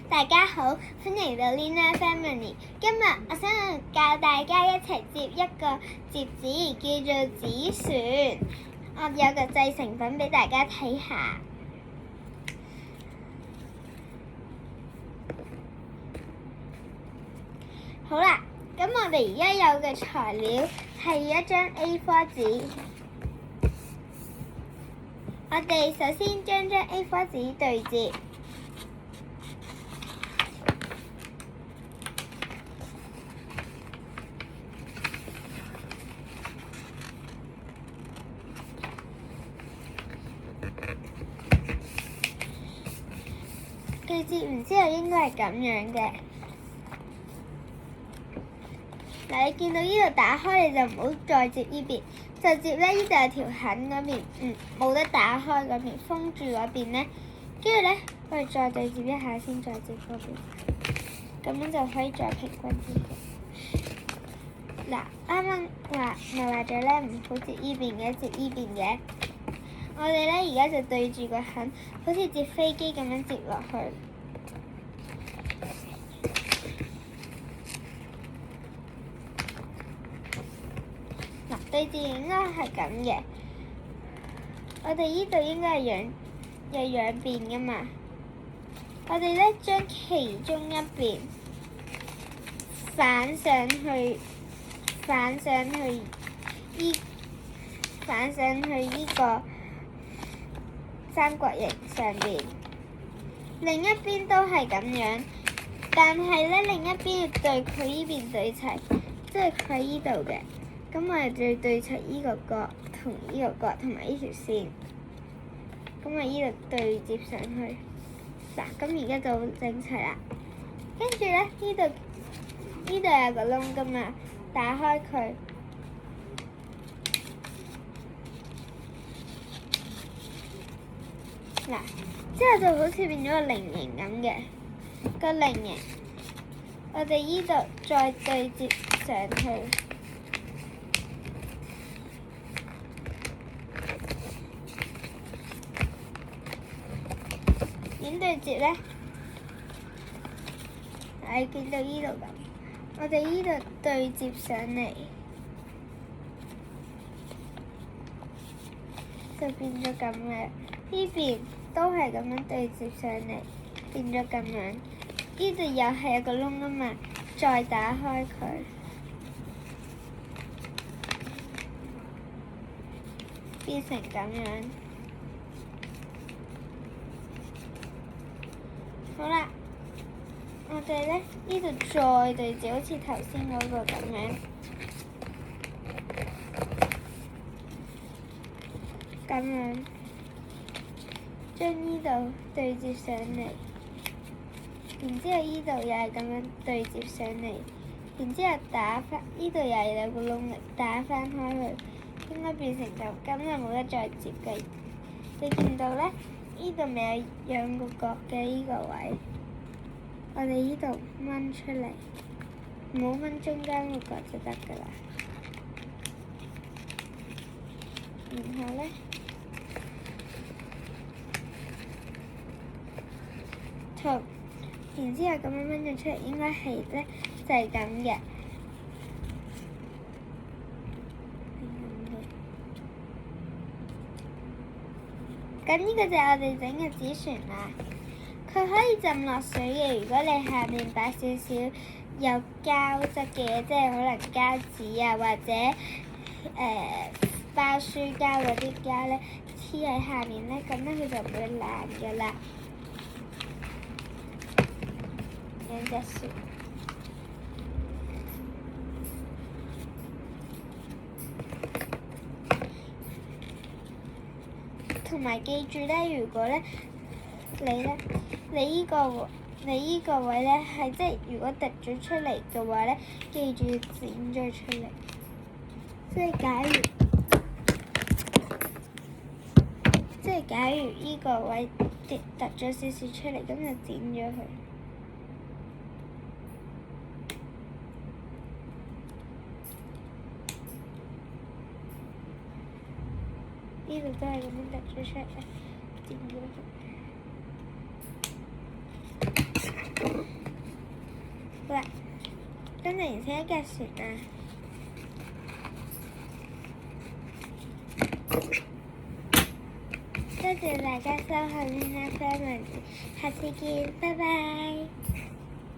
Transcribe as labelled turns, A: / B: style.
A: 大家好，歡迎到 Lina Family。今日我想教大家一齊摺一個摺紙，叫做紙船。我有個製成品俾大家睇下。好啦，咁我哋而家有嘅材料係一張 A4 紙。我哋首先將張 A4 紙對摺。對摺完之後應該係咁樣嘅。嗱，你見到呢度打開，你就唔好再摺呢邊，就摺咧呢度有條痕嗰邊，冇得打開嗰邊，封住嗰邊咧。跟住咧，我哋再對摺一下先，再摺嗰邊，咁樣就可以再平均啲。嗱，啱啱話咗咧，唔好摺呢邊嘅，摺呢邊嘅。我哋咧而家就對住個痕，好似摺飛機咁樣摺落去。嗱，對摺應該係咁嘅。我哋呢度應該係有兩邊噶嘛。我哋咧將其中一邊反上去呢個三角形上邊，另一邊都係咁樣，但係咧另一邊要對佢呢邊對齊，即係佢喺呢度嘅。咁我哋就對齊呢個角同呢個角同埋呢條線，咁我呢度對接上去。嗱，咁而家就整齊啦。跟住咧呢度有個窿噶嘛，打開佢。嗱，之後就好似變咗個菱形咁嘅個菱形，我哋呢度再對接上去，點對接咧？你見到呢度咁，我哋呢度對接上嚟，就變咗咁嘅。呢邊都係咁樣對接上嚟，變咗咁樣。呢度又係有個窿啊嘛，再打開佢，變成咁樣。好啦，我哋咧呢度再對接，好似頭先嗰個咁樣，咁樣。將呢度對接上嚟，然之後呢度又係咁樣對接上嚟，然之後打翻呢度又有個窿嚟打翻開去，應該變成咁就冇得再接嘅。你見到咧？呢度咪有兩個角嘅呢個位，我哋呢度掹出嚟，唔好掹中間個角就得㗎啦。然後咧。然之後咁樣掹咗出嚟，應該係咧就係咁嘅。咁呢個就係我哋整嘅紙船啦。佢可以浸落水嘅，如果你下面擺少少有膠質嘅，即係可能膠紙啊，或者包書膠嗰啲膠咧，黐喺下面咧，咁咧佢就唔會爛㗎啦。兩隻船，同埋記住咧，如果咧你依個位咧係即係如果凸咗出嚟嘅話咧，記住要剪咗出嚟。即係假如依個位凸咗少少出嚟，咁就剪咗佢。呢度都係咁樣凸咗出嚟，剪咗佢。跟住形成一架船啊！多謝大家收看《Luna Family》，下次見，拜拜。